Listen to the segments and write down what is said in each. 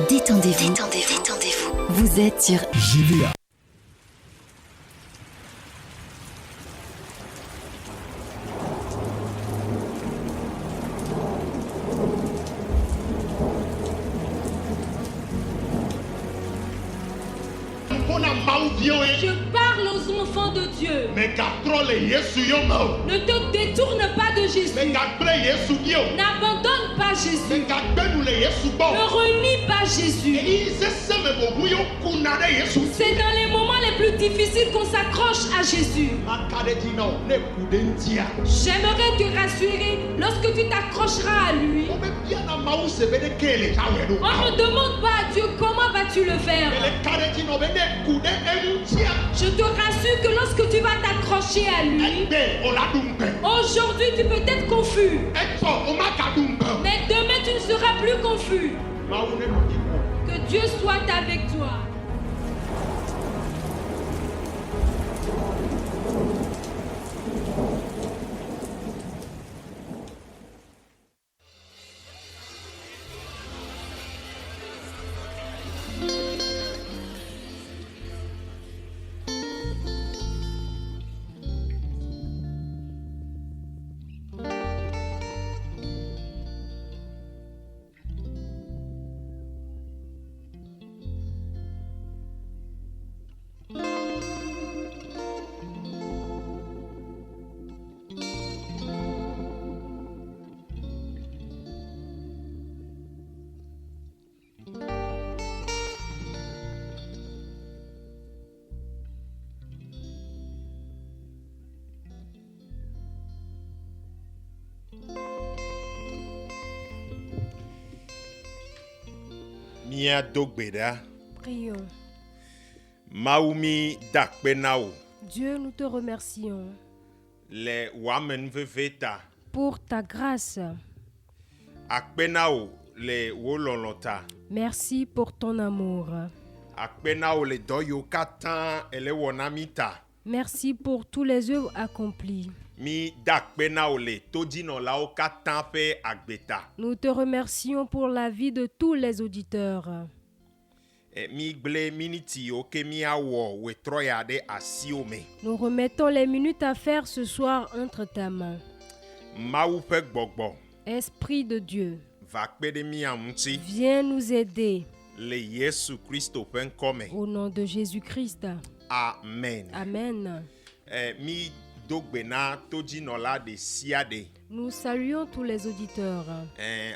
Détendez-vous. Détendez-vous. Vous êtes sur JVA. Je parle aux enfants de Dieu. Ne te détourne pas de Jésus. N'abandonne pas Jésus. Ne renie pas Jésus. C'est dans les moments les plus difficiles qu'on s'accroche à Jésus. J'aimerais te rassurer, lorsque tu t'accrocheras à lui, on ne demande pas à Dieu comment vas-tu le faire. Je te rassure que lorsque tu vas t'accrocher à lui, aujourd'hui tu peux être confus, mais demain tu ne seras plus confus. Que Dieu soit avec toi. Mia dogbeda. Prions. Maoumi dakpenao. Dieu, nous te remercions Le wamen veveta. pour ta grâce. Akpenao le wololota. Merci pour ton amour. Akpenao le doyo katan ele wonamita. Merci pour tous les œuvres accomplies. Mi dakpenao le todino lao katan fe agbeta. Nous te remercions pour la vie de tous les auditeurs. Mi gle miniti o ke mi awo wetroya de asiome. Nous remettons les minutes à faire ce soir entre ta main. Maou fe gbogbo. Esprit de Dieu, Va kpede mi amuti. viens nous aider Le Yesu Christo pen kome. au nom de Jésus-Christ. Amen. Amen. Mi dogbena todinola de siade. Nous saluons tous les auditeurs.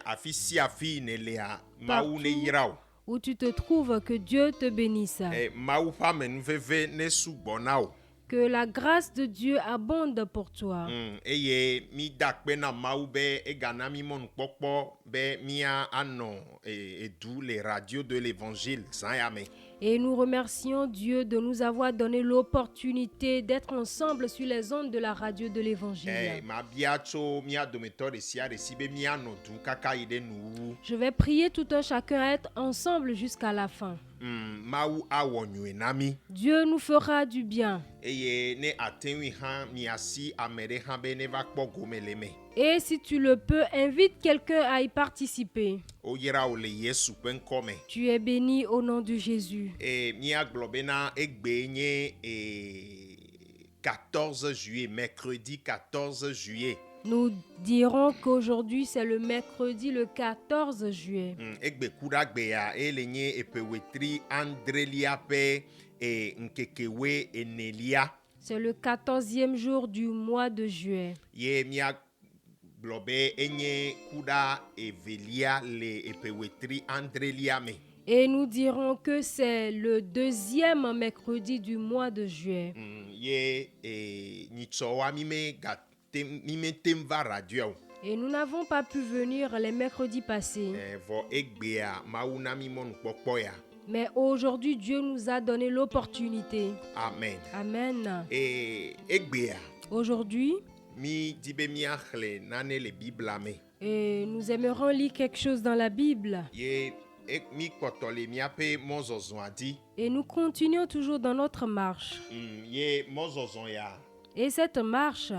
Afi si afi ne lea maou ne yirao. Où tu te trouves, que Dieu te bénisse. Maou fa men veve ne subonao. Que la grâce de Dieu abonde pour toi. Eye mi dakpe na maou be egana mi mon pokpo be mia ano et d'où les radios de l'évangile sans yame. Et nous remercions Dieu de nous avoir donné l'opportunité d'être ensemble sur les ondes de la radio de l'Évangile. Ma biacho mia dometo de sia de sibe mia no du kaka ide nu. Je vais prier tout un chacun à être ensemble jusqu'à la fin. Maou awonyu nami. Dieu nous fera du bien. Eye ne atenwi han miasi amere han be ne va kpo gomeleme. Et si tu le peux, invite quelqu'un à y participer. O yira o le Yesu pen kome. Tu es béni au nom de Jésus. Mia globena egbe nye 14 juillet, mercredi 14 juillet. Nous dirons qu'aujourd'hui c'est le mercredi le 14 juillet. Egbe kudagbe ya elenye epewetri andrelia pe nkekewe enelia. C'est le 14e jour du mois de juillet. Ye mia globe enye kuda evelia le epewetri andrelia me. Et nous dirons que c'est le 2e mercredi du mois de juillet. Et nous n'avons pas pu venir les mercredis passés. Mais aujourd'hui, Dieu nous a donné l'opportunité. Amen. Amen. Et aujourd'hui, et nous aimerons lire quelque chose dans la Bible. Et nous continuons toujours dans notre marche. Et cette marche,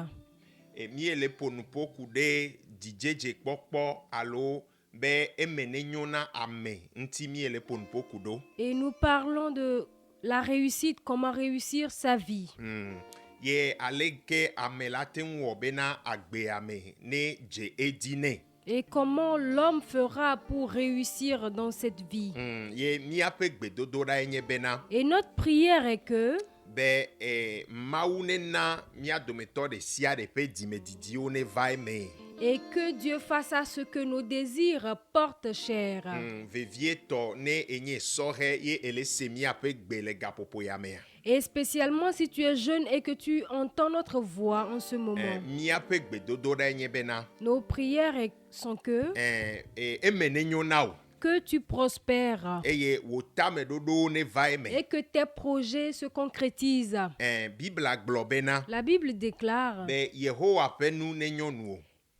Et nous parlons de la réussite, comment réussir sa vie. Et comment l'homme fera pour réussir dans cette vie. Et notre prière est que et que Dieu fasse à ce que nos désirs portent chair. Et spécialement si tu es jeune et que tu entends notre voix en ce moment. Nos prières sont que tu prospères et que tes projets se concrétisent. La Bible déclare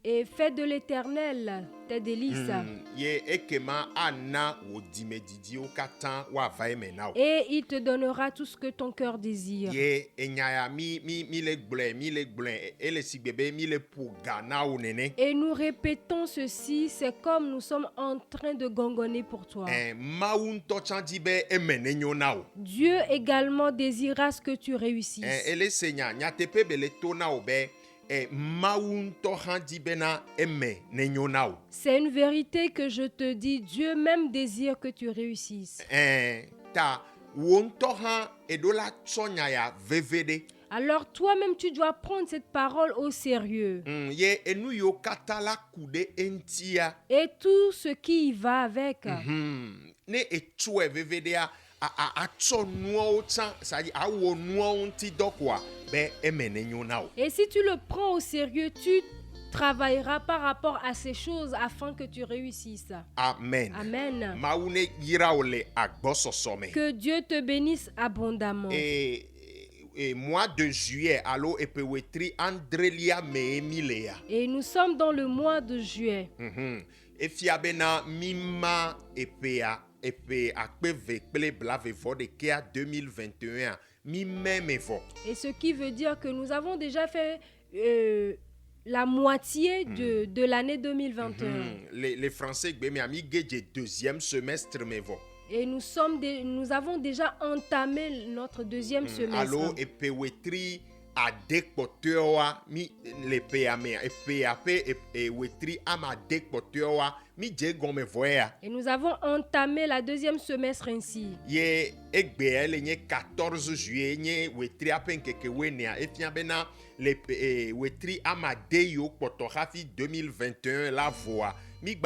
et fais de l'Éternel tes délices. Et il te donnera tout ce que ton cœur désire. Et nous répétons ceci, c'est comme nous sommes en train de gongonner pour toi. Dieu également désirera ce que tu réussisses. C'est une vérité que je te dis, Dieu même désire que tu réussisses. Alors toi-même tu dois prendre cette parole au sérieux. Et tout ce qui y va avec. Et si tu le prends au sérieux, tu travailleras par rapport à ces choses afin que tu réussisses. Amen. Amen. Que Dieu te bénisse abondamment. Et mois de juillet, allo epewetri Andrelia Meemilea. Et nous sommes dans le mois de juillet. Et fiabena mima epea epe akpeve kple blave de kea 2021 mi même vo. Et ce qui veut dire que nous avons déjà fait la moitié de l'année 2021. Les Français mi geje deuxième semestre me vo. Et nous avons déjà entamé notre deuxième semestre. Allo epewetri adekpotewa mi le peame epeape ewetri ama dekpotewa mi je gome voya. Et nous avons entamé la deuxième semestre ainsi. Ye egbele nye 14 juillet nye wetri apenkeke wenea efiabena le wetri ama deyo potohafi 2021 la voix. Et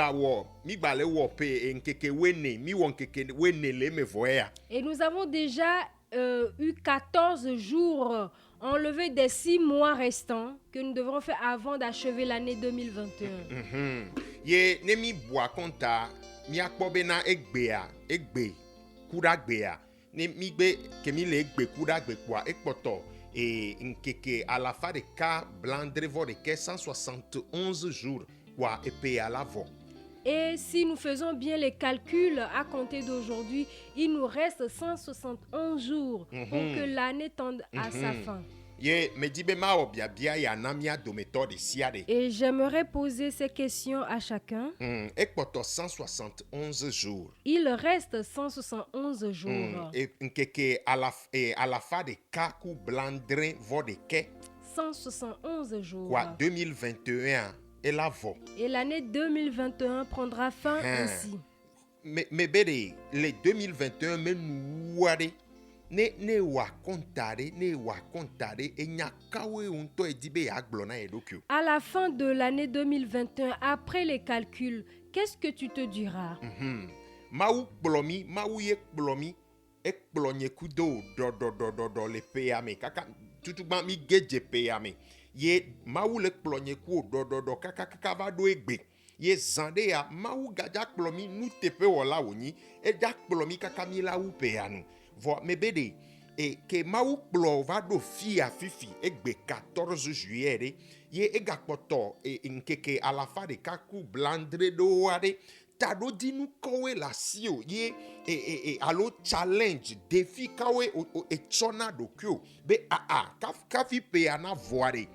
nous avons déjà eu 14 jours enlevés des 6 mois restants que nous devrons faire avant d'achever l'année 2021. Et nkeke à la fin de cas blandre vo de 171 jours. Et si nous faisons bien les calculs à compter d'aujourd'hui, il nous reste 171 jours pour que l'année tende à sa fin. Et j'aimerais poser ces questions à chacun. Il reste 171 jours. Et à la fin de cas 171 jours. Quoi, 2021 et l'année 2021 prendra fin ainsi. Mais les 2021 ne wa kontare e nyakawe unto edibe aglona edokyo. À la fin de l'année 2021, après les calculs, qu'est-ce que tu te diras? Mau ye plomi ek plonye kudo do le payame kaka tutuba mi geje payame. Ye maou le plonye ku do kaka va do egbe ye zande ya maou gaja plomi nu tepe wala woni e jak plomi kaka mi la upe anu vo mebede e ke maou plo va do fia fifi egbe 14 juillet ye egakpoto e nkeke à la fin de kaku blandre do wade tado dinu kowe la sio ye alo challenge défi kawe e chona do kyo be kafi pe ana voare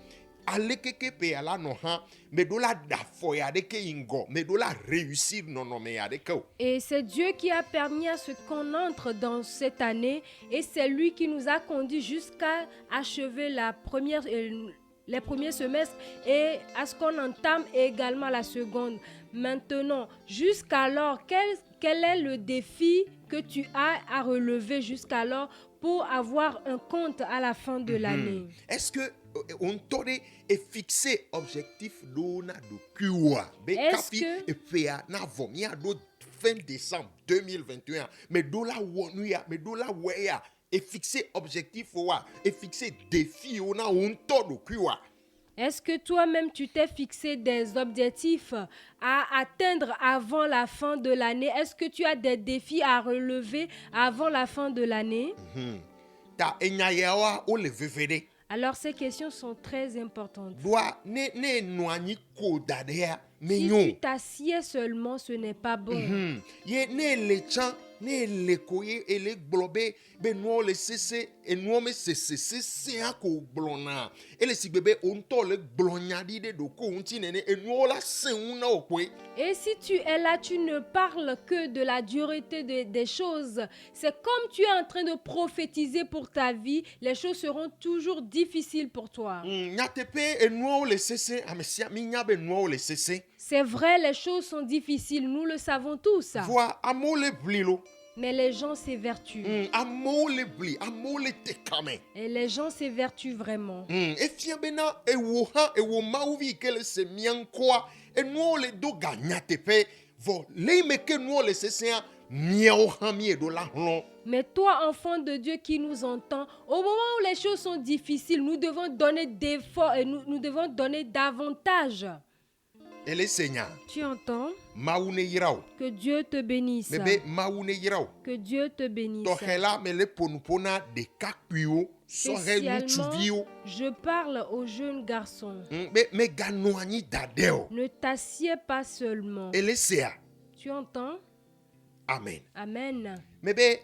alekeke pe ala no ha me do la da foya de ke ingo me do la réussir non non me ya de ko. Et c'est Dieu qui a permis à ce qu'on entre dans cette année et c'est lui qui nous a conduits jusqu'à achever les premiers semestres et à ce qu'on entame également la seconde. Maintenant, jusqu'alors, quel est le défi que tu as à relever jusqu'alors pour avoir un compte à la fin de l'année? Est-ce que on t'aurait fixé objectif d'ona de kuwa be kafi et faire na vomia do fin décembre 2021 mais do la wonuya mais do la weya et fixer objectif wa et fixer défi on a on to de kuwa? Est-ce que toi-même, tu t'es fixé des objectifs à atteindre avant la fin de l'année? Est-ce que tu as des défis à relever avant la fin de l'année? Alors, ces questions sont très importantes. Si tu t'assieds seulement, ce n'est pas bon. Ne le koye ele globe be no le sese e no me sese ako blona ele sigbebe onto le blonya di de do ko unti nene e no la se una okwe. Et si tu es là, tu ne parles que de la dureté des choses. C'est comme tu es en train de prophétiser pour ta vie, les choses seront toujours difficiles pour toi. C'est vrai, les choses sont difficiles, nous le savons tous. Mais les gens s'évertuent. Et les gens s'évertuent vraiment. Mais toi, enfant de Dieu qui nous entend, au moment où les choses sont difficiles, nous devons donner d'efforts et nous devons donner davantage. Tu entends? Que Dieu te bénisse. Que Dieu te bénisse. Spécialement, je parle aux jeunes garçons. Ne t'assieds pas seulement. Tu entends? Amen. Amen. Mebe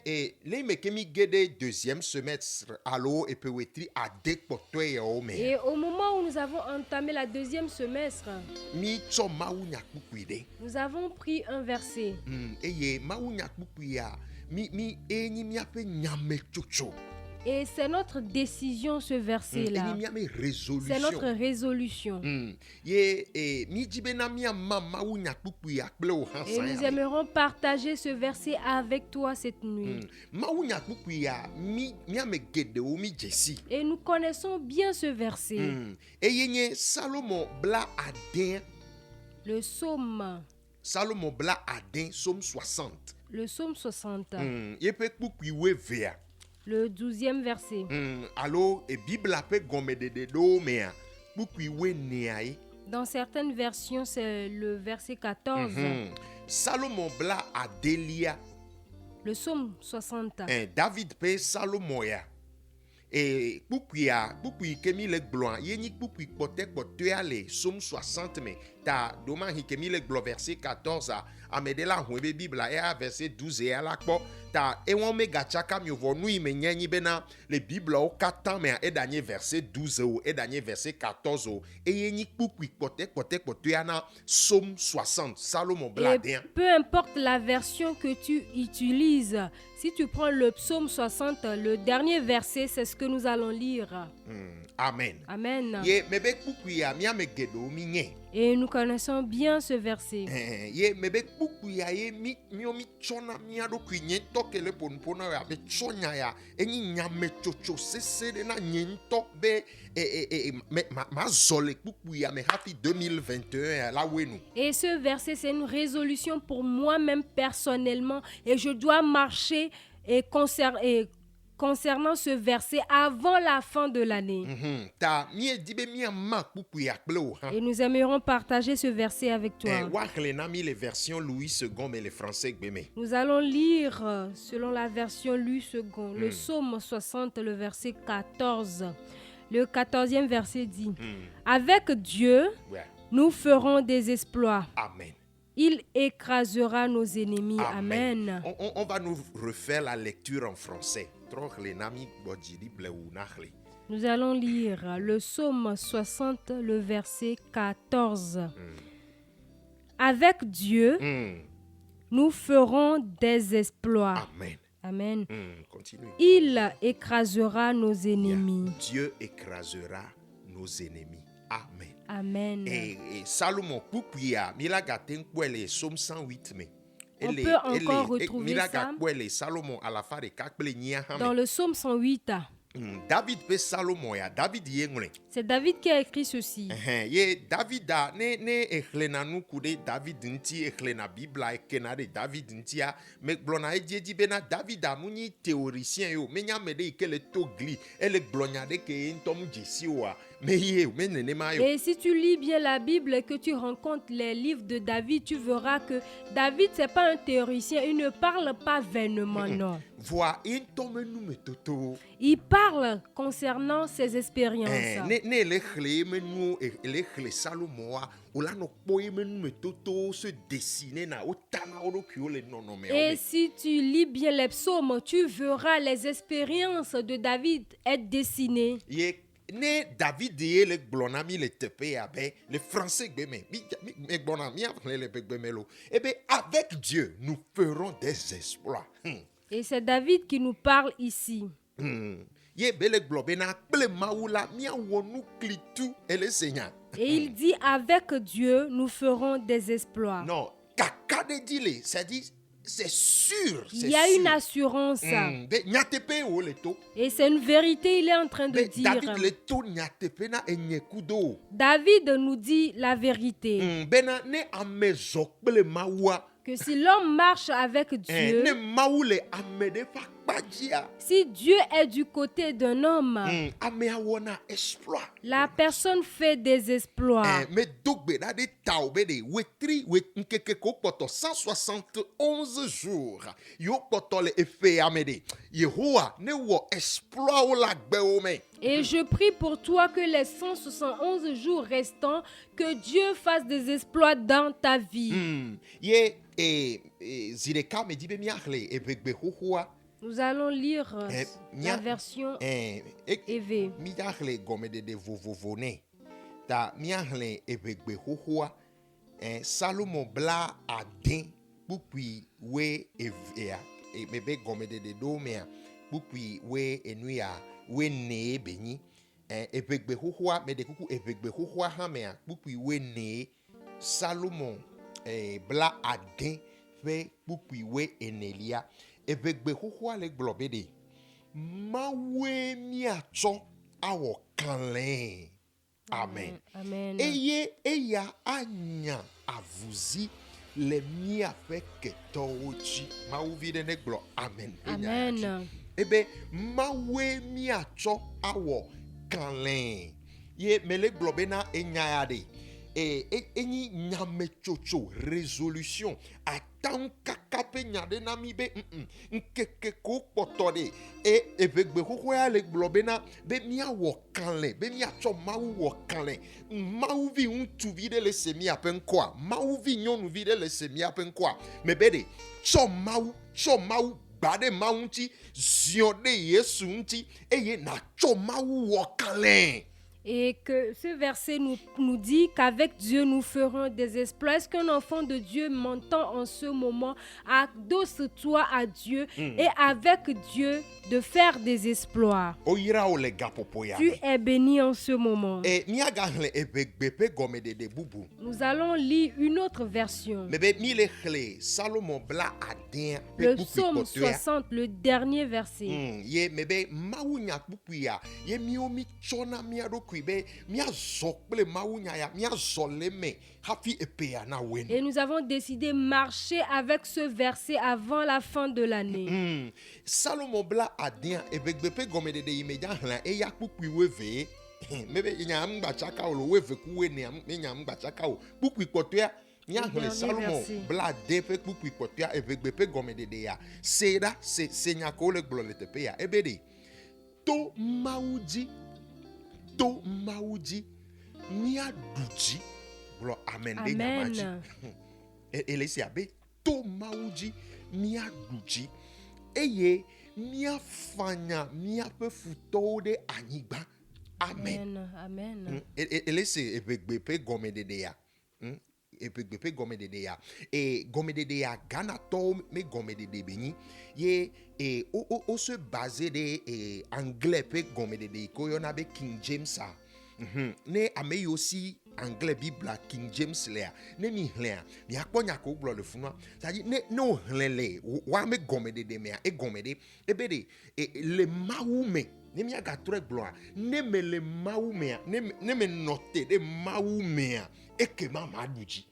les mekemi gede deuxième semestre allo et pewetri a dekpotoe yo me. Et au moment où nous avons entamé la deuxième semestre, mi tso mawunya kukuide. Nous avons pris un verset. Eye mawunya kukuya mi enyi mi ape nyame chocho. Et c'est notre décision, ce verset-là. C'est notre résolution. Et nous aimerons partager ce verset avec toi cette nuit. Et nous connaissons bien ce verset. Le psaume. Salomon bla adin, psaume 60. Le psaume 60. Le 12e verset. Dans certaines versions, c'est le verset 14. Salomon bla adelia. Le psaume 60. David pe Salomon ya. Et pour kemi le gloire yeni pour pote ale psaume 60 mais ta doma kemi le gloire verset 14 a medela huebe bible a verset 12 et ala kpo ta e won me gachaka mi vo nu me nyanyi bena le bible o 4 mais e dernier verset 12 ou e dernier verset 14 ou e yeni pour pote na psaume 60 Salomon bladin. Peu importe la version que tu utilises, si tu prends le psaume 60, le dernier verset, c'est ce que nous allons lire. Amen. Amen. Et nous connaissons bien ce verset. Et ce verset, c'est une résolution pour moi-même personnellement. Et je dois marcher concernant ce verset avant la fin de l'année. Et nous aimerons partager ce verset avec toi. Nous allons lire selon la version Louis II, le psaume 60, le verset 14. Le 14e verset dit: Avec Dieu, nous ferons des exploits. Amen. Il écrasera nos ennemis. Amen. On va nous refaire la lecture en français. Nous allons lire le psaume 60, le verset 14. Avec Dieu, nous ferons des exploits. Amen. Amen. Continue. Il écrasera nos ennemis. Dieu écrasera nos ennemis. Amen. Amen. Et Salomon, Poupuya, Milagaten Kwele, Psaume 108, mais. On peut encore retrouver ça Salomon à la fin de dans le psaume 108. David pe Salomon ya David yengole. C'est David qui a écrit ceci. Ye David da ne ekhlena nu kude David nti ekhlena Bibla ekena de David ntia me blona edieji bena David da muni théoricien yo menya mede ikele togli ele blonya de ke ntom jesi wa me ye me nene ma yo. Et si tu lis bien la Bible et que tu rencontres les livres de David, tu verras que David c'est pas un théoricien, il ne parle pas vainement, non. Vois intom nu me toto. Il parle concernant ses expériences. Ne le chlé menu le chlé Salomon ou la no poye menu me toto se dessiner na otana orokio le non mais. Et si tu lis bien les psaumes, tu verras les expériences de David être dessinées. Ne David et le blonami le tepe abe le français gbeme mi blonami le gbemelo et ben avec Dieu nous ferons des exploits. Et c'est David qui nous parle ici. Ye bele globena ple maula mia wonu klitu ele Seigneur. Et il dit avec Dieu nous ferons des exploits. Non, kaka de dile, ça dit c'est sûr. Il y a une assurance. Et c'est une vérité, il est en train de dire. David nous dit la vérité. Que si l'homme marche avec Dieu, si Dieu est du côté d'un homme, la personne fait des exploits. 171 jours. Et je prie pour toi que les 171 jours restants, que Dieu fasse des exploits dans ta vie. Nous allons lire la version EV. Salomon bla adin bukui we evea mebe gomede de domea bukui we enuya we ne beni ebegbe hohoa me de kuku ebegbe hohoa hamea bukui we ne Salomon bla adin fe bukui we enelia ebegbe hohoa le globede mawe miacho awo kanlen. Amen. Amen. Eye eya anya avuzi le mia feke tochi. Ma uvide ne glo. Amen. Amen. Ebe mawe mia cho awo kanlen. Ye mele globena enyayade. Eni nyame chocho résolution atan kakape nyade namibe nkeke ko potode evegbe hohoya le globena be mia wo kanle be mia cho mawu wo kanle mawu vi untu vide le semi apenkwa mawu vi nyonu vide le semi apenkwa mebede cho mawu bade maunti ziode yesu unti eye na cho mawu wo kanle. Et que ce verset nous dit qu'avec Dieu, nous ferons des exploits. Est-ce qu'un enfant de Dieu m'entend en ce moment? Adosse-toi à Dieu et avec Dieu de faire des exploits. Tu es béni en ce moment. Nous allons lire une autre version. Le psaume 60, le dernier verset. Et nous avons décidé de marcher avec ce verset avant la fin de l'année. Salomon bla adien ebegbepe gomede de imeja hlan eya pupui weve mebe nyam gbachaka olo weve kuwe ne nyam gbachaka o pupui kotoya nya hlan Salomon bla de pe pupui kotoya ebegbepe gomede de ya seda se nyako le glo le tepe ya ebede to maudi nia duji blo amen de nyamaji elesia be to maudi nia duji eye mia fanya mia pe futo de anigba Amen. Amen. Et laissez epegbepe gome de ya. Epegbepe gome de ya. Et gome de ya Ghana to me gome de beni. Ye o se basé de anglais pe gome de ko yona be King James a. Ne ame aussi anglais bible King James lea ne mi hlen mi akponya ko glo le funu ça dit ne no hlen le wa me gome de me e gome de e be de le maume ne mi aga tre glo ne me le maume ne me noter de maume e ke mama duji.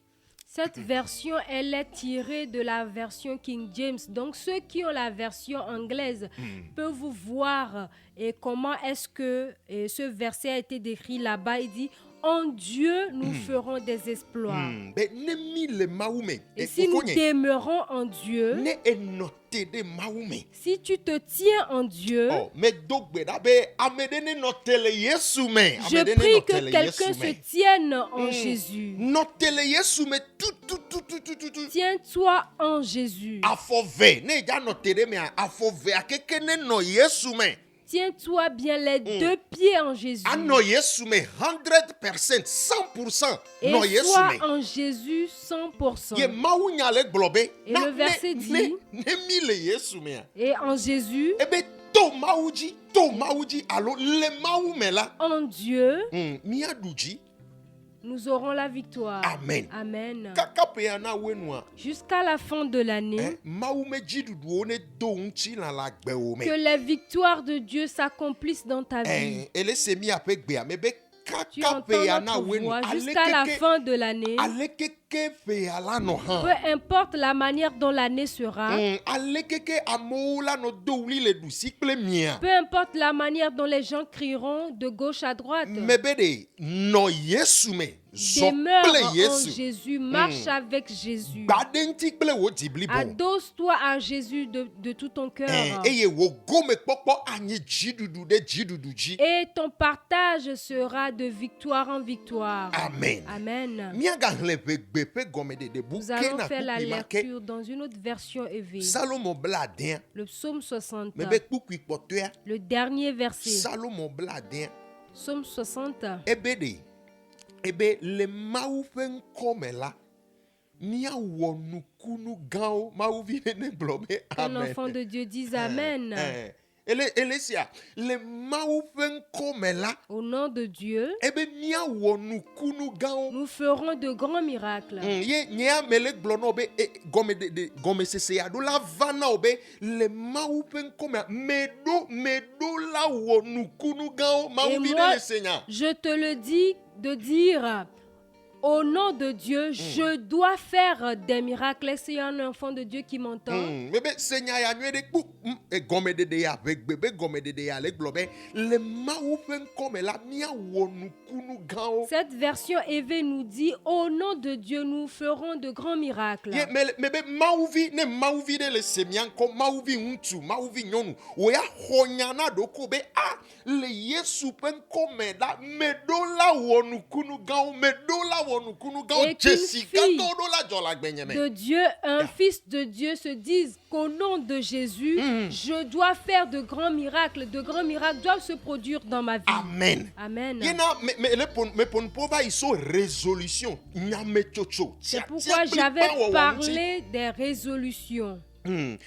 Cette version, elle est tirée de la version King James. Donc, ceux qui ont la version anglaise peuvent vous voir comment est-ce que ce verset a été décrit là-bas. Il dit, en Dieu, nous ferons des exploits. Et si nous demeurons en Dieu, si tu te tiens en Dieu, je prie que quelqu'un se tienne en Jésus. Tiens-toi en Jésus. Tiens-toi bien les deux pieds en Jésus. 100%. Et sois en Jésus 100%. Et le verset dit, et en Jésus, en Dieu, nous aurons la victoire. Amen. Amen. Jusqu'à la fin de l'année, que les victoires de Dieu s'accomplissent dans ta vie. Tu entends notre voix jusqu'à la fin de l'année. Peu importe la manière dont l'année sera. Peu importe la manière dont les gens crieront de gauche à droite. Demeure en Jésus, marche avec Jésus. Adosse-toi à Jésus de tout ton cœur. Et ton partage sera de victoire en victoire. Amen. Amen. Nous allons faire la lecture dans une autre version EV. Le psaume 60. Le dernier verset. Psaume 60. Ebe le mau fen komela ni awo nukunu gao mau vine ne blobe. Un enfant de Dieu dise Amen. Elesia le mau fen komela au nom de Dieu. Ebe ni awo nukunu gao. Nous ferons de grands miracles. Ye nya mele blono be gome sese ado la vana obe le mau fen komela medo la wo nukunu gao mau vine le Seigneur. Je te le dis de dire au nom de Dieu, je dois faire des miracles. Est-ce qu'il y a un enfant de Dieu qui m'entend? Cette version EV nous dit au nom de Dieu, nous ferons de grands miracles. Et qu'une fille de Dieu, un fils de Dieu se dise qu'au nom de Jésus, je dois faire de grands miracles. De grands miracles doivent se produire dans ma vie. Amen. Amen. C'est pourquoi j'avais parlé des résolutions. Amen.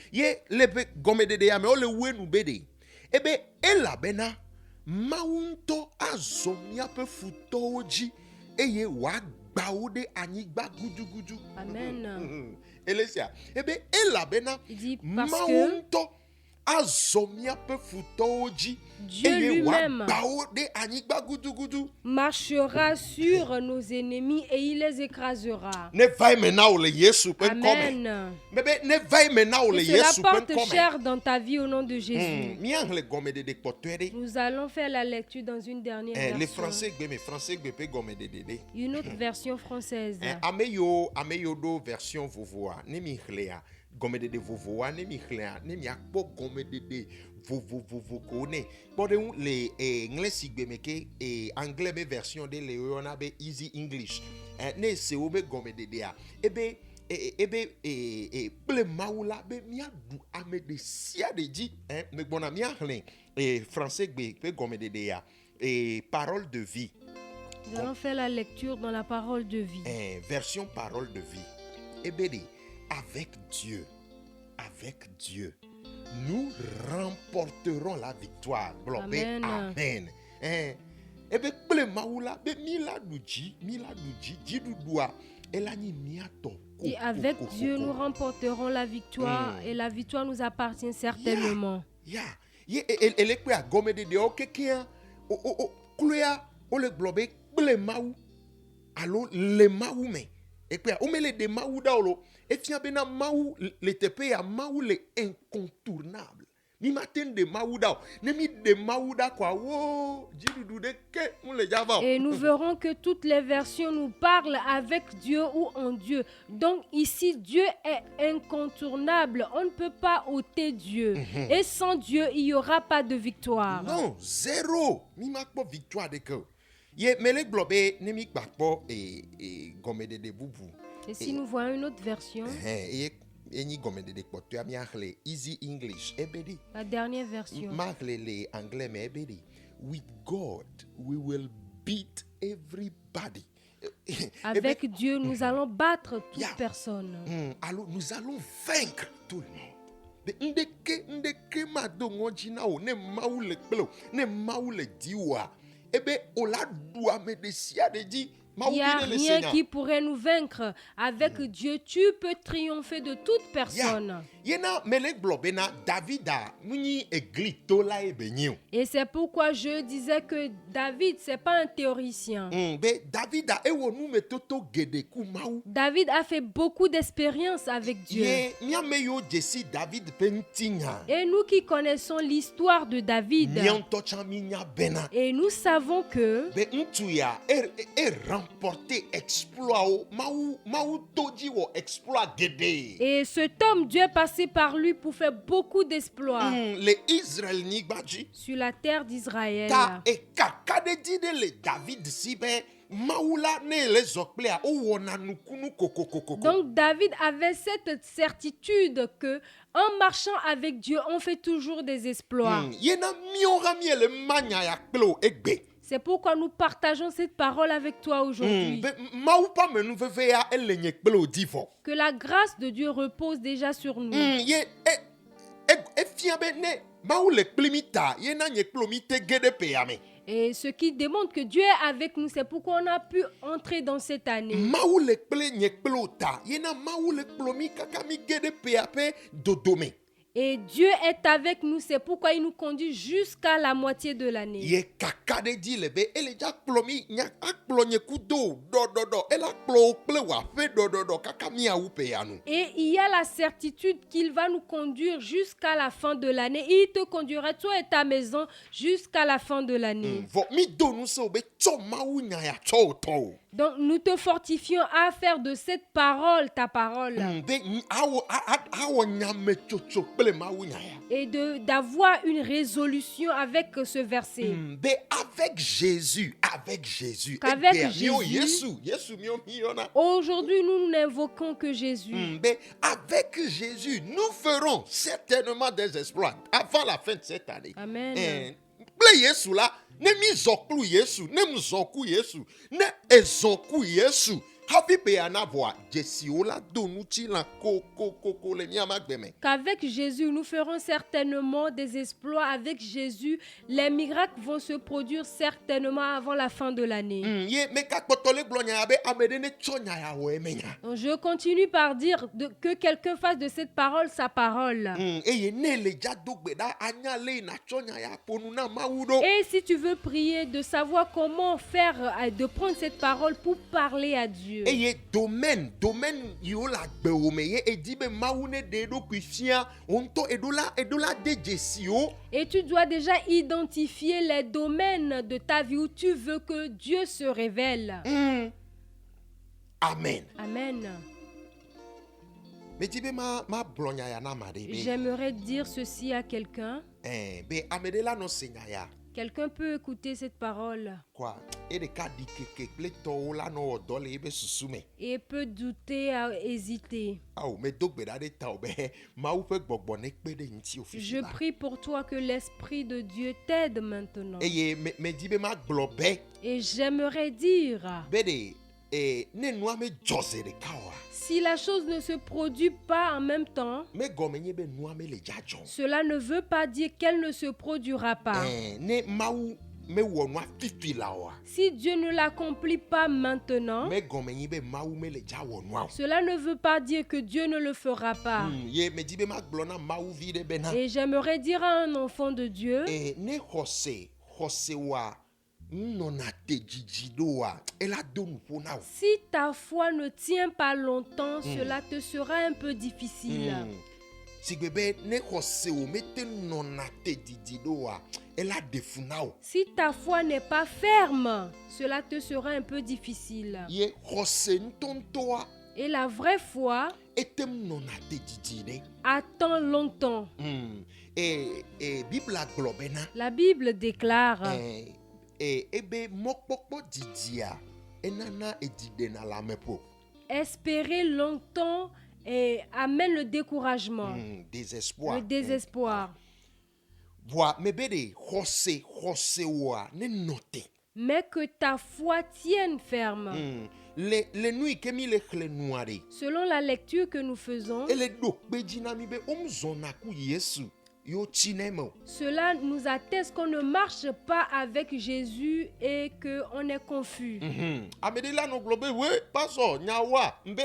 Il dit parce que Dieu lui-même marchera sur nos ennemis et il les écrasera. Amen. Que cela porte cher dans ta vie au nom de Jésus. Nous allons faire la lecture dans une dernière version. Une autre version française. Version gomedede vovoa ne mi chlea ne mi akpo gomedede vovo kone bodeu le anglais gbemeke anglais be version de le yona be easy english ne se obe gomedede a ebe ple maula be mi adu amede sia de ji me gbona mi ahlen français gbe pe gomedede a et parole de vie. Nous allons faire la lecture dans la parole de vie. Version parole de vie. Eh bien, avec Dieu, nous remporterons la victoire. Amen. Amen. Eh bien, ple maoula, be mila duji, jidoua, elani miato. Et avec Dieu, nous remporterons la victoire et la victoire nous appartient certainement. Elle est à gomme de dehors, quelqu'un, le globe, ple maou, alors le maou, mais, et puis, on met les de maou d'alo, et tiens, ben, maou, les tepe à maou, les incontournables. Ni matin de maouda, ni mi de maouda quoi. Wow, et nous verrons que toutes les versions nous parlent avec Dieu ou en Dieu. Donc ici, Dieu est incontournable. On ne peut pas ôter Dieu. Et sans Dieu, il n'y aura pas de victoire. Non, zéro. Ni ma pas victoire de que. Mais les globes, ni mi pas et gomme de boubou. Et si nous voyons une autre version. Easy English. La dernière version. Anglais, mais with God, we will beat everybody. Avec Dieu, nous allons battre toute personne. Alors, nous allons vaincre tout le monde. Ndeke madongo jinao ne maule kpelo ne maule diwa. Ebe ola doua me de sia de di. Il n'y a rien qui pourrait nous vaincre. Avec Dieu, tu peux triompher de toute personne. Et c'est pourquoi je disais que David, ce n'est pas un théoricien. David a fait beaucoup d'expérience avec Dieu. Et nous qui connaissons l'histoire de David, et nous savons que et cet homme, Dieu est passé par lui pour faire beaucoup d'exploits sur la terre d'Israël. Donc David avait cette certitude que en marchant avec Dieu, on fait toujours des exploits. C'est pourquoi nous partageons cette parole avec toi aujourd'hui. Que la grâce de Dieu repose déjà sur nous. Et ce qui démontre que Dieu est avec nous, c'est pourquoi on a pu entrer dans cette année. Et Dieu est avec nous, c'est pourquoi il nous conduit jusqu'à la moitié de l'année. Et il y a la certitude qu'il va nous conduire jusqu'à la fin de l'année. Il te conduira, toi et ta maison, jusqu'à la fin de l'année. Donc nous te fortifions à faire de cette parole ta parole. Et d'avoir une résolution avec ce verset. Avec Jésus. Qu'avec Jésus. Aujourd'hui, nous n'invoquons que Jésus. Avec Jésus, nous ferons certainement des exploits avant la fin de cette année. Amen. Yesu là, ne mi zoklu Yesu, ne mi zoku Yesu, ne ezoku Yesu. Qu'avec Jésus, nous ferons certainement des exploits. Avec Jésus, les miracles vont se produire certainement avant la fin de l'année. Je continue par dire que quelqu'un fasse de cette parole sa parole. Et si tu veux prier, de savoir comment faire, de prendre cette parole pour parler à Dieu. Et domaine yola beomeye et dit be maune de do kuifia onto edola de jesio. Et tu dois déjà identifier les domaines de ta vie où tu veux que Dieu se révèle. Amen. Amen. J'aimerais dire ceci à quelqu'un Quelqu'un peut écouter cette parole Quoi? Et les cas dit que les taux là non dans les be susume. et peut douter, hésiter. Ah, mais donc ben là des taux ben maou peut gbogbonek pe de nti office. Je prie pour toi que l'Esprit de Dieu t'aide maintenant. Et me dit be ma globe. Et j'aimerais dire, Bede ne noa me jose de kawa. si la chose ne se produit pas en même temps, Me gomenye be noa me le jajon. cela ne veut pas dire qu'elle ne se produira pas. Ne maou me wo noa fifi la wa. Si Dieu ne l'accomplit pas maintenant, Me gomenye be maou me le jawo noa. cela ne veut pas dire que Dieu ne le fera pas. Ye me dit be ma glona maou vide bena. Et j'aimerais dire à un enfant de Dieu, Ne hose wa nona te jijido wa. Ela donu pona. si ta foi ne tient pas longtemps, cela te sera un peu difficile. Si bébé ne hose o me te nona te jijido wa. Ela defuna o. Si ta foi n'est pas ferme, cela te sera un peu difficile. Ye hose ntonto wa. Et la vraie foi Etem nona te jijide. attend longtemps. Bible globena. La Bible déclare, Ebe mokpokpo jijia. Enana ejide na la mepo. espérer longtemps amène le découragement, Désespoir. le désespoir. Vois, me bede hose wa ne note. Mais que ta foi tienne ferme. Le nuit que mi le chle noire. Selon la lecture que nous faisons, Ele do bejina mi be omzona ku Yesu. Yo chinemo. cela nous atteste qu'on ne marche pas avec Jésus et qu'on est confus. Amedela no globe we paso nyawa mbe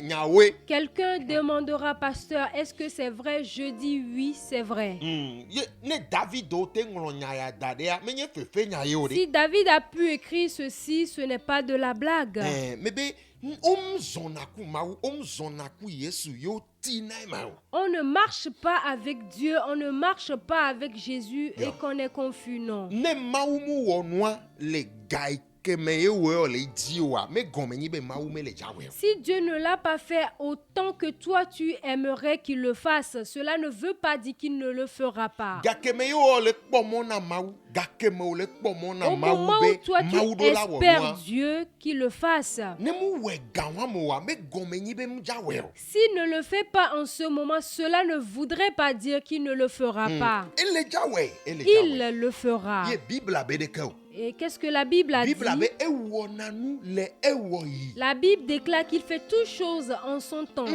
nyawe. Quelqu'un demandera, pasteur, est-ce que c'est vrai? Je dis oui, c'est vrai. Ne David o te ngolo nyaya dadea menye fefe nyaye ore. Si David a pu écrire ceci, ce n'est pas de la blague. Mebe omzona ku mau omzona ku Yesu yo tinai mau. On ne marche pas avec Dieu, on ne marche pas avec Jésus et qu'on est confus, non. Ne mau mu wonwa le gai kemeye we le diwa me gomenyi be mau me le jawe. Si Dieu ne l'a pas fait autant que toi tu aimerais qu'il le fasse, cela ne veut pas dire qu'il ne le fera pas. Ga kemeye o le pomo na mau, ga kemeye le pomo na Au mau moment be où toi tu mau do la espères wonwa. Dieu qu'il le fasse, Ne mu we gawa mo wa me gomenyi be mu jawe. s'il ne le fait pas en ce moment, cela ne voudrait pas dire qu'il ne le fera pas. Ele jawe, ele jawe. Il le fera. Ye Bible abede ke o. Et qu'est-ce que la Bible a dit? Bible abe ewo nanu le ewo yi. La Bible déclare qu'il fait toutes choses en son temps.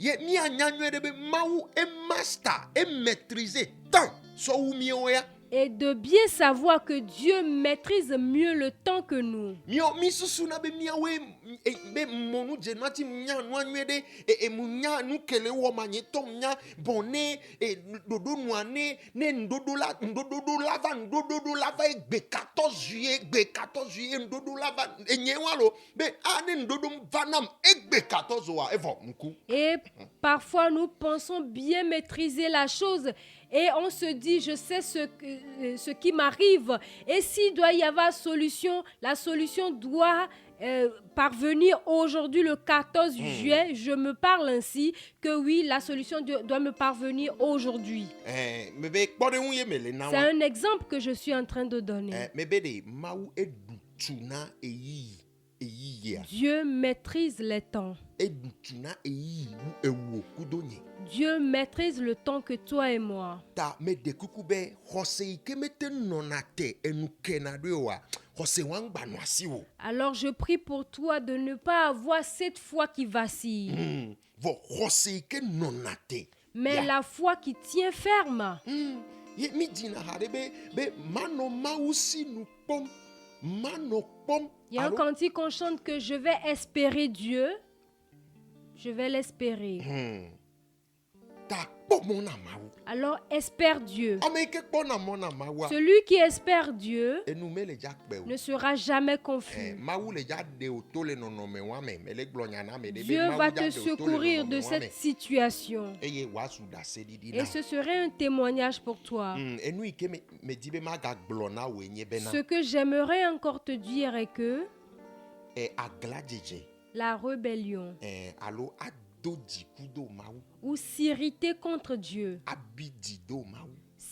Ye mi anyanwe de be mau e master e maîtriser tant so wu mi o ya. Et de bien savoir que Dieu maîtrise mieux le temps que nous. Mi susu na be mi awe be monu je nati nya no anwe de mu nya nu kele wo manye tom nya bonne dodo noane ne ndodo la va gbe 14 juillet ndodo la va enyewalo be ne ndodo vanam gbe 14 wa evo mku. Et parfois nous pensons bien maîtriser la chose et on se dit je sais ce qui m'arrive et s'il doit y avoir solution, la solution doit parvenir aujourd'hui le 14 juillet. Je me parle ainsi que oui, la solution doit me parvenir aujourd'hui. C'est un exemple que je suis en train de donner. Dieu maîtrise les temps. Dieu maîtrise le temps que toi et moi. Alors je prie pour toi de ne pas avoir cette foi qui vacille, mais la foi qui tient ferme. Il y a un cantique qu'on chante que je vais espérer Dieu. Je vais l'espérer. Alors espère Dieu. Celui qui espère Dieu ne sera jamais confus. Dieu va te secourir de cette situation. Et ce serait un témoignage pour toi. Ce que j'aimerais encore te dire est que la rébellion ou s'irriter contre Dieu,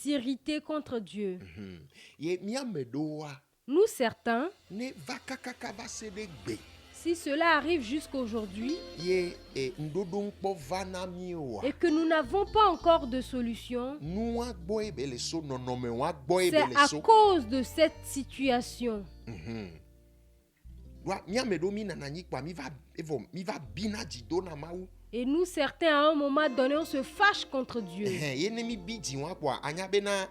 s'irriter contre Dieu. Ye miamedoa Nous certains, ne vakakaka va se de gbe. si cela arrive jusqu'aujourd'hui Ye ndodon po vana miwa. et que nous n'avons pas encore de solution, Nous boy bele so nonome wa boy c'est bele à so. cause de cette situation. Wa miamedo mi nanani kwa mi va bina dido na mawu. Et nous certains, à un moment donné, on se fâche contre Dieu. Ye ne mi bi di wa kwa anya bena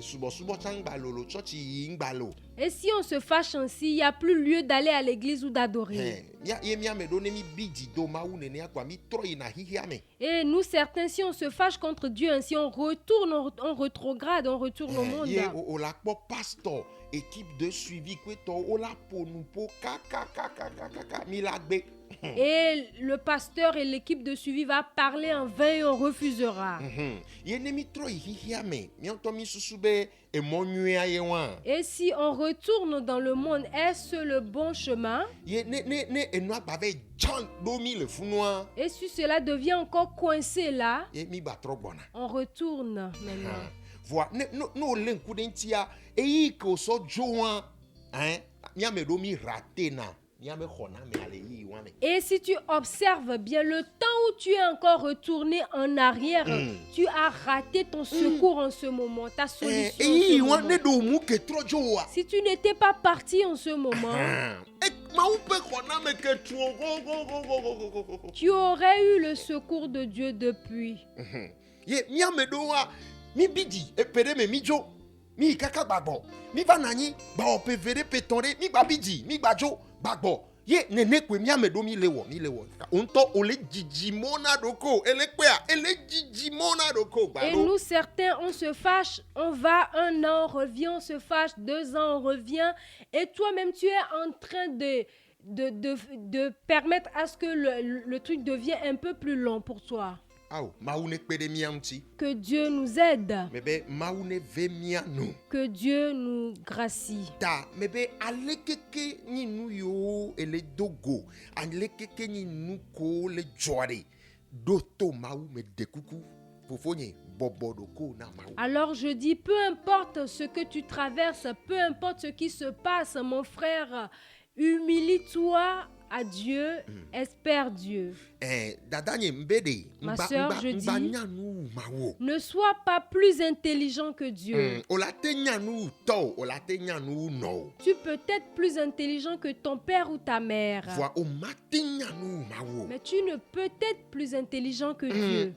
subo tangba lolo chochi ngbalo. Et si on se fâche ainsi, il n'y a plus lieu d'aller à l'église ou d'adorer. Et nous certains, si on se fâche contre Dieu ainsi, on retourne, on rétrograde, on retourne au monde. Pasteur, équipe de suivi, et le pasteur et l'équipe de suivi va parler en vain et on refusera. Et si on retourne dans le monde, est-ce le bon chemin? Et si cela devient encore coincé là, on retourne maintenant. Et si tu observes bien, le temps où tu es encore retourné en arrière, tu as raté ton secours en ce moment, ta solution en ce moment. Si tu n'étais pas parti en ce moment, tu aurais eu le secours de Dieu depuis. Mi kaka bagbo mi vanani ba opevere petore mi babidi mi bajo bagbo ye nene kwe mi amedo mi lewo onto ole jijimona doko ele jijimona doko gbalo. Et nous certains on se fâche, on va 1 an, on revient, on se fâche 2 ans, on revient, et toi-même tu es en train de permettre à ce que le truc devienne un peu plus long pour toi. Que Dieu nous aide. Que Dieu nous gracie. Alors je dis, peu importe ce que tu traverses, peu importe ce qui se passe, mon frère, humilie-toi à Dieu, espère Dieu. Ma soeur, je dis, ne sois pas plus intelligent que Dieu. Tu peux être plus intelligent que ton père ou ta mère. Mais tu ne peux être plus intelligent que Dieu.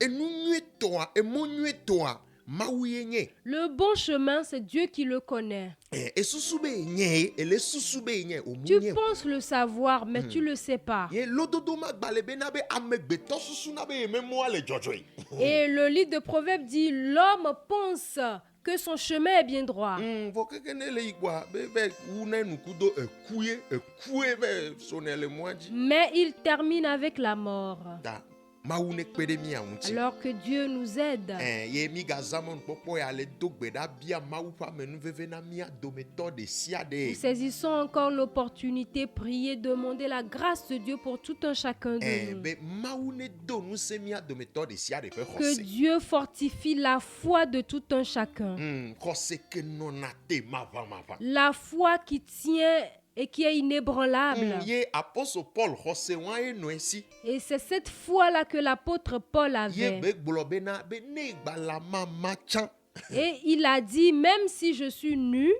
Le bon chemin, c'est Dieu qui le connaît. Tu penses le savoir, mais tu ne le sais pas. Et le livre de Proverbes dit, l'homme pense que son chemin est bien droit. Mais il termine avec la mort. Alors que Dieu nous aide. Nous saisissons encore l'opportunité, prier, demander la grâce de Dieu pour tout un chacun de nous. Que Dieu fortifie la foi de tout un chacun. La foi qui tient et qui est inébranlable. Et c'est cette foi-là que l'apôtre Paul avait. Et il a dit, même si je suis nu,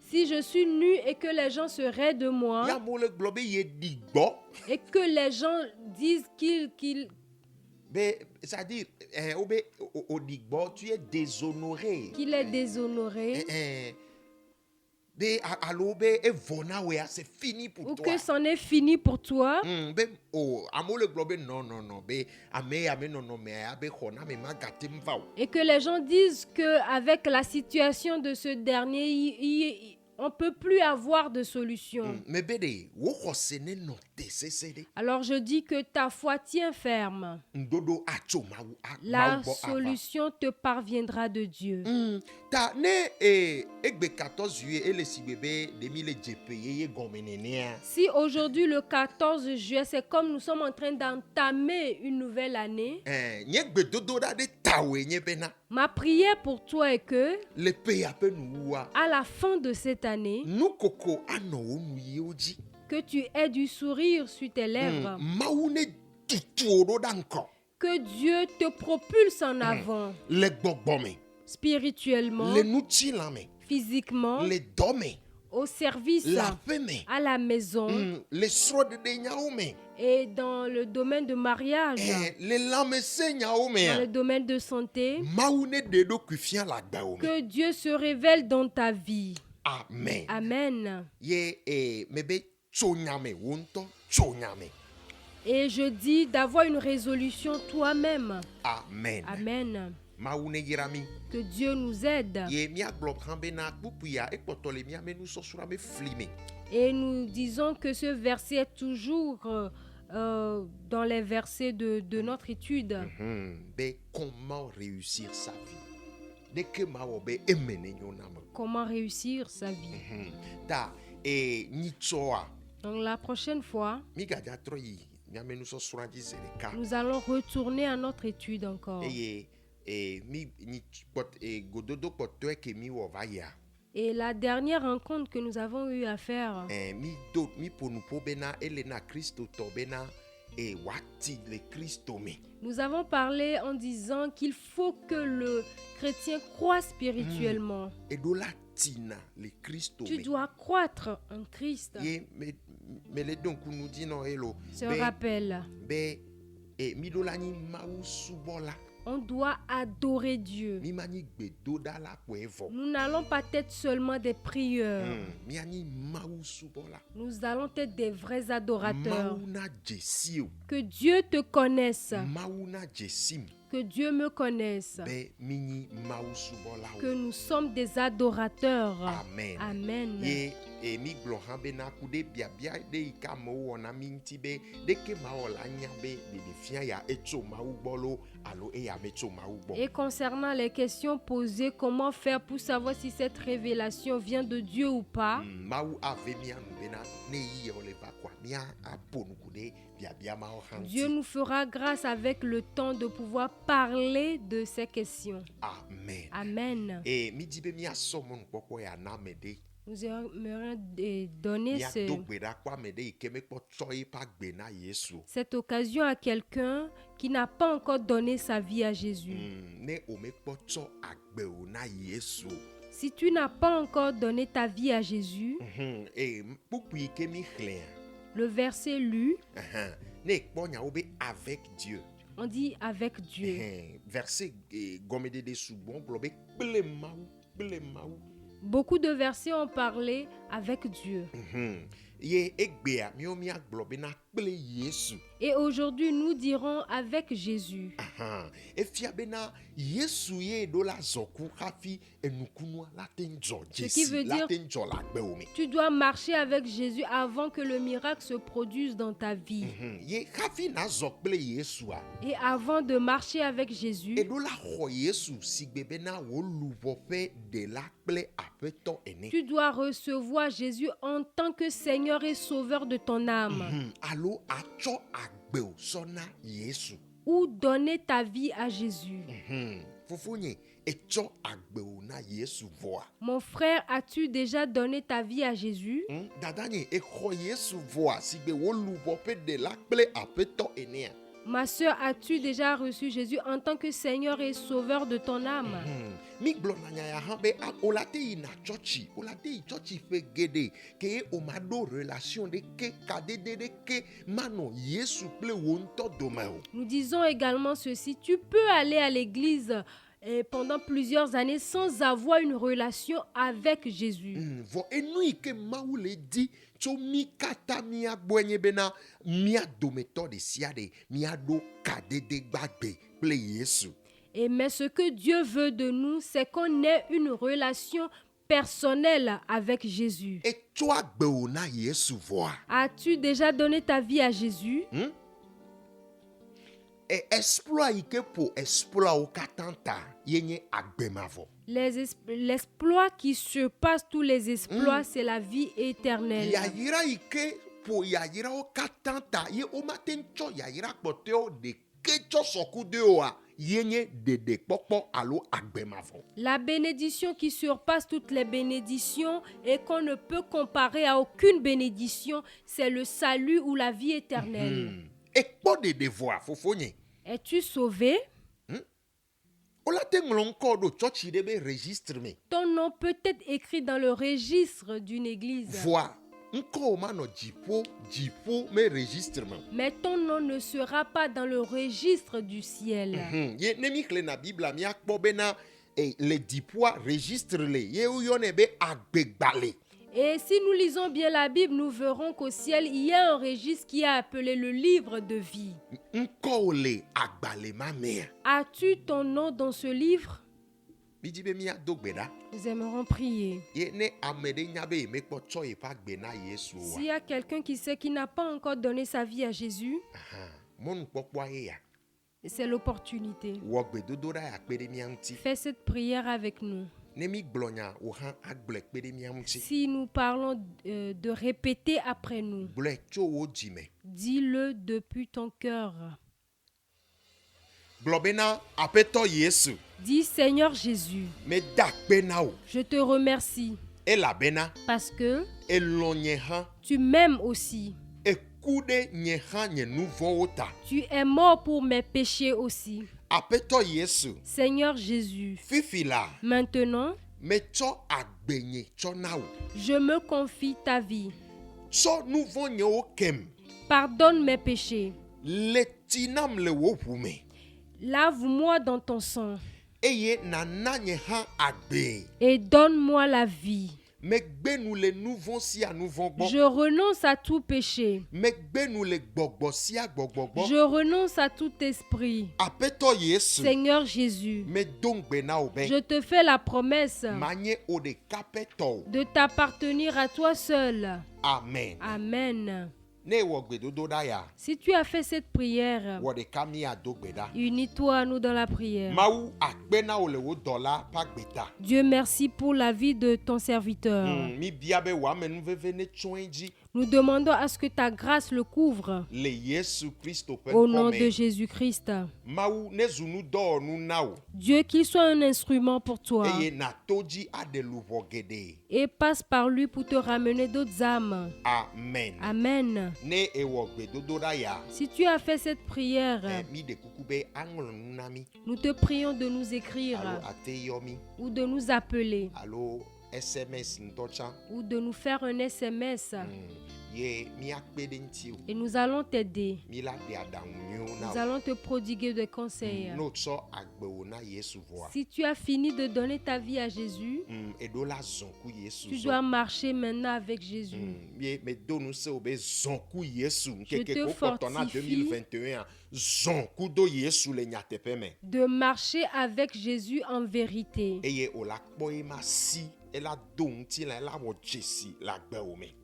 si je suis nu et que les gens se raient de moi, et que les gens disent c'est-à-dire, tu es déshonoré. Qu'il est déshonoré. C'est fini pour ou toi. Que c'en est fini pour toi. Et que les gens disent qu'avec la situation de ce dernier, On ne peut plus avoir de solution. Alors je dis que ta foi tient ferme. La solution te parviendra de Dieu. Si aujourd'hui le 14 juillet, c'est comme nous sommes en train d'entamer une nouvelle année, ma prière pour toi est que à la fin de cette année, que tu aies du sourire sur tes lèvres, que Dieu te propulse en avant, spirituellement, physiquement, au service, à la maison, et dans le domaine de mariage, dans le domaine de santé, que Dieu se révèle dans ta vie. Amen. Amen. Et je dis d'avoir une résolution toi-même. Amen. Amen. Que Dieu nous aide. Et nous disons que ce verset est toujours dans les versets de notre étude. Comment réussir sa vie? Comment réussir sa vie? Donc la prochaine fois, nous allons retourner à notre étude encore. Et la dernière rencontre que nous avons eu à faire, nous avons parlé en disant qu'il faut que le chrétien croie spirituellement. Tu dois croître en Christ. Se rappelle. On doit adorer Dieu. Nous n'allons pas être seulement des prieurs. Nous allons être des vrais adorateurs. Que Dieu te connaisse. Que Dieu me connaisse. Que nous sommes des adorateurs. Amen. Amen. Et concernant les questions posées, comment faire pour savoir si cette révélation vient de Dieu ou pas? Dieu nous fera grâce avec le temps de pouvoir parler de ces questions. Amen. Amen. Nous aimerions donner cette occasion à quelqu'un qui n'a pas encore donné sa vie à Jésus. Si tu n'as pas encore donné ta vie à Jésus, le verset lu, avec Dieu. On dit avec Dieu. Verset Beaucoup de versets ont parlé avec Dieu. Et aujourd'hui, nous dirons avec Jésus. Ce qui veut dire tu dois marcher avec Jésus avant que le miracle se produise dans ta vie. Et avant de marcher avec Jésus, tu dois recevoir Jésus en tant que Seigneur et Sauveur de ton âme. Ou donner ta vie à Jésus. Mon frère, as-tu déjà donné ta vie à Jésus? Ma soeur, as-tu déjà reçu Jésus en tant que Seigneur et Sauveur de ton âme? Nous disons également ceci, tu peux aller à l'église pendant plusieurs années sans avoir une relation avec Jésus. Et mais ce que Dieu veut de nous, c'est qu'on ait une relation personnel avec Jésus. Et toi, Beona Yesu voa. As-tu déjà donné ta vie à Jésus? Et exploit ike pour exploit au katanta yenye agbemavo. L'exploit qui surpasse tous les exploits, c'est la vie éternelle. Yayira ike pour yayira au katanta ye o matencho yayira poteo de kecho sokudeo yenye de popo alo agbemavo. La bénédiction qui surpasse toutes les bénédictions et qu'on ne peut comparer à aucune bénédiction, c'est le salut ou la vie éternelle. Et pas de devoir, fofonye. Es-tu sauvé? Ton nom peut être écrit dans le registre d'une église. Mais ton nom ne sera pas dans le registre du ciel. Et si nous lisons bien la Bible, nous verrons qu'au ciel, il y a un registre qui est appelé le livre de vie. As-tu ton nom dans ce livre? Nous aimerons prier. S'il y a quelqu'un qui sait qu'il n'a pas encore donné sa vie à Jésus, c'est l'opportunité. Fais cette prière avec nous. Si nous parlons de répéter après nous, dis-le depuis ton cœur. Dis Seigneur Jésus, je te remercie parce que tu m'aimes aussi. Tu es mort pour mes péchés aussi. Seigneur Jésus, maintenant, je me confie ta vie. Pardonne mes péchés. Lave-moi dans ton sang. Et donne-moi la vie. Je renonce à tout péché. Je renonce à tout esprit. Seigneur Jésus, je te fais la promesse de t'appartenir à toi seul. Amen. Amen. Si tu as fait cette prière, unis-toi à nous dans la prière. Dieu, merci pour la vie de ton serviteur. Nous demandons à ce que ta grâce le couvre. Au nom de Jésus-Christ. Dieu, qu'il soit un instrument pour toi. Et passe par lui pour te ramener d'autres âmes. Amen. Amen. Si tu as fait cette prière, nous te prions de nous écrire ou de nous appeler ou de nous faire un SMS. Et nous allons t'aider. Nous allons te prodiguer des conseils. Si tu as fini de donner ta vie à Jésus, tu dois marcher maintenant avec Jésus. Je te fortifie de marcher avec Jésus en vérité.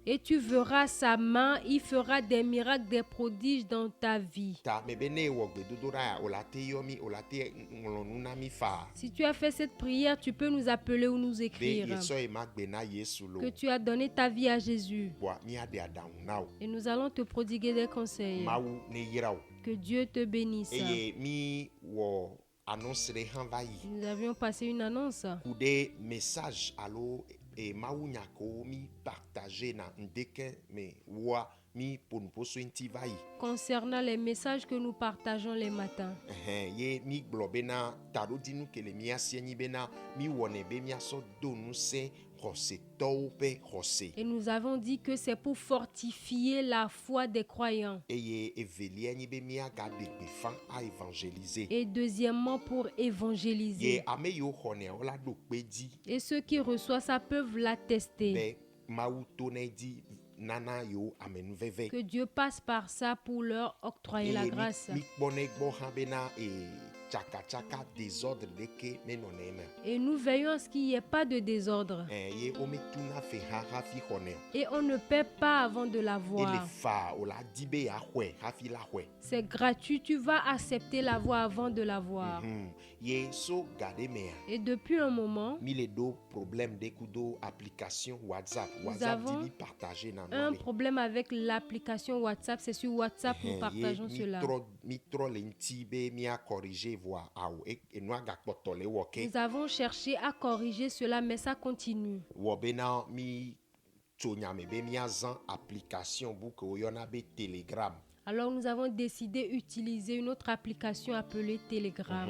Et tu verras sa main, il fera des miracles, des prodiges dans ta vie. Si tu as fait cette prière, tu peux nous appeler ou nous écrire que tu as donné ta vie à Jésus. Et nous allons te prodiguer des conseils. Que Dieu te bénisse. Nous avions passé une annonce. Concernant les messages que nous partageons les matins. Et nous avons dit que c'est pour fortifier la foi des croyants. Et deuxièmement, pour évangéliser. Et ceux qui reçoivent ça peuvent l'attester. Que Dieu passe par ça pour leur octroyer la grâce. tchaka tchaka désordre de ke me no neme. Et nous veillons à ce qu'il n'y ait pas de désordre. Ye o me tuna fe ha fi khone. Et on ne paie pas avant de la Et le voir. fa o la dibe ya hwe ha fi la hwe. C'est gratuit, tu vas accepter la voix avant de la voir. Ye so gade me. Et depuis un moment, Mi le do problème de kudo application WhatsApp. WhatsApp avons dit partager na un no. problème avec l'application WhatsApp. C'est sur WhatsApp nous partageons cela. Mi tro lenti be mi a corriger voix au et no ga potole wo ke. Nous avons cherché à corriger cela, mais ça continue. Wo be na mi tonyame be mi azan application bu ko yona be Telegram. Alors nous avons décidé d'utiliser une autre application appelée Telegram.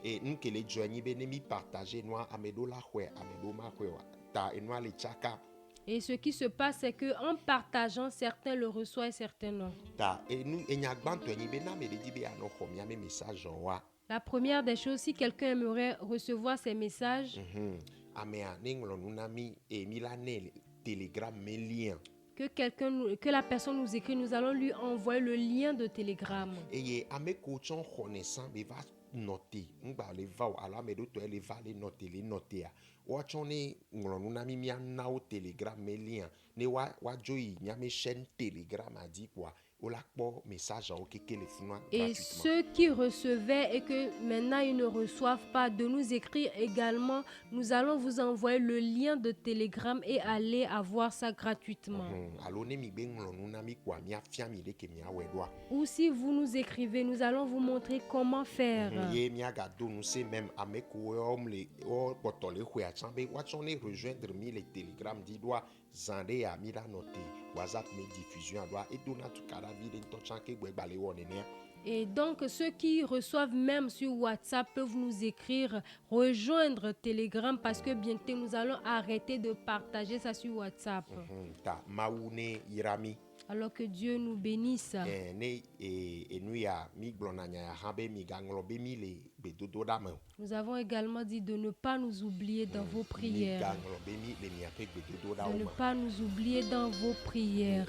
Et nous que les joigni be ne mi partager no amedo la hwe amedo ma hwe wa ta e no le chaka. Et ce qui se passe, c'est qu'en partageant, certains le reçoivent et certains non. Ta et nous enyagban tonyni be na me de di be ano khom ya me message wa. La première des choses, si quelqu'un aimerait recevoir ces messages, Amea nenglo nunami e milane Telegram mes liens. que la personne nous écrit, nous allons lui envoyer le lien de Telegram. Et ame coachon connaissant be va noter. Ngba le va ala me do to le va le noter a. Wa chone nglo nunami mi anao Telegram mes liens. Ne wa joyi nyame chaîne Telegram a dit quoi. Message Et ceux qui recevaient et que maintenant ils ne reçoivent pas, de nous écrire également. Nous allons vous envoyer le lien de Telegram et aller avoir ça gratuitement. Ou si vous nous écrivez, nous allons vous montrer comment faire. Zande a mira noté WhatsApp mes diffusion doit et dona tout cara vide to chanke gbegbale wonene. Et donc ceux qui reçoivent même sur WhatsApp peuvent nous écrire, rejoindre Telegram parce que bientôt nous allons arrêter de partager ça sur WhatsApp. Ta maune irami. Alors que Dieu nous bénisse. Nous avons également dit de ne pas nous oublier dans vos prières. De ne pas nous oublier dans vos prières.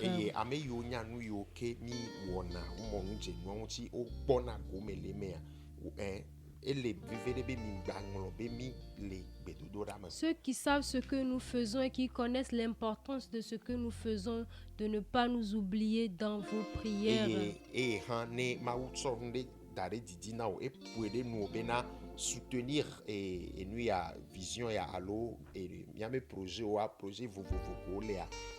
Ceux qui savent ce que nous faisons et qui connaissent l'importance de ce que nous faisons, de ne pas nous oublier dans vos prières. Soutenir et nous a vision et allo et miame projet vous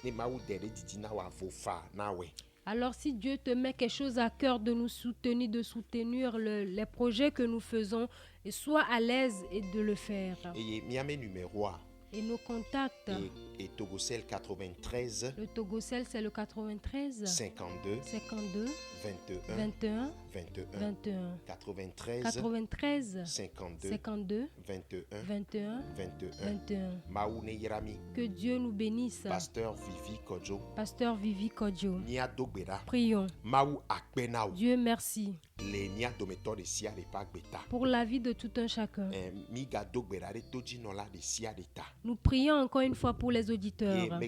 ne ma ou dere didina wa vofa na we. Alors si Dieu te met quelque chose à cœur de nous soutenir, de soutenir les projets que nous faisons, et sois à l'aise et de le faire. Et miame numéro et nos contacts. Et Togocel 93. Le Togocel c'est le 93 52 52 21 21 21 21 93 52 52 21 21 21 21. Maoune Yirami. Que Dieu nous bénisse. Pasteur Vivi Kodjo. Pasteur Vivi Kodjo. Nia Dogbera. Prions. Maou Akbenao. Dieu merci. Les nia dometor de sia de pagbeta. Pour la vie de tout un chacun. Miga Dogbera de toji nola de sia de ta. Nous prions encore une fois pour les auditeurs.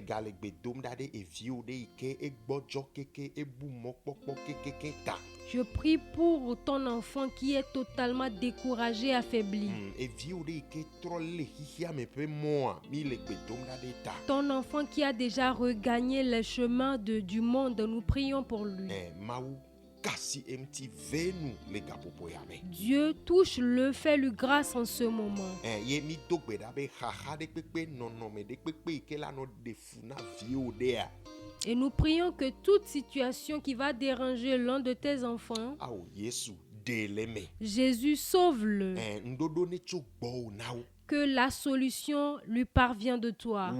Je prie pour ton enfant qui est totalement découragé, affaibli. Ton enfant qui a déjà regagné les chemins du monde, nous prions pour lui. Dieu touche-le, fais-lui grâce en ce moment. Et nous prions que toute situation qui va déranger l'un de tes enfants, Jésus sauve-le. Que la solution lui parvient de toi.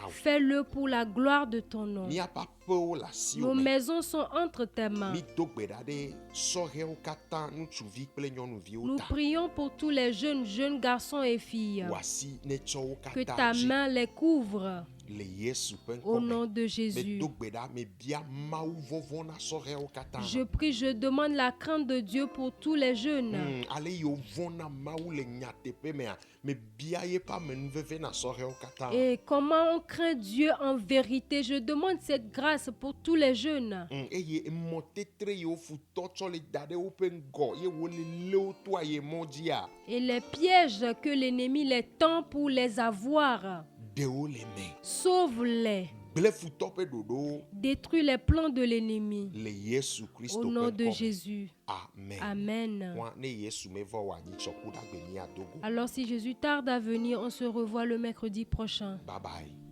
Fais-le pour la gloire de ton nom. Nos maisons sont entre tes mains. Nous prions pour tous les jeunes garçons et filles. Que ta main les couvre. Au nom de Jésus. Je prie, je demande la crainte de Dieu pour tous les jeunes. Et comment on craint Dieu en vérité? Je demande cette grâce pour tous les jeunes. Et les pièges que l'ennemi les tend pour les avoir, sauve-les. Détruis les plans de l'ennemi. Au nom de Jésus. Amen. Alors si Jésus tarde à venir, on se revoit le mercredi prochain. Bye bye.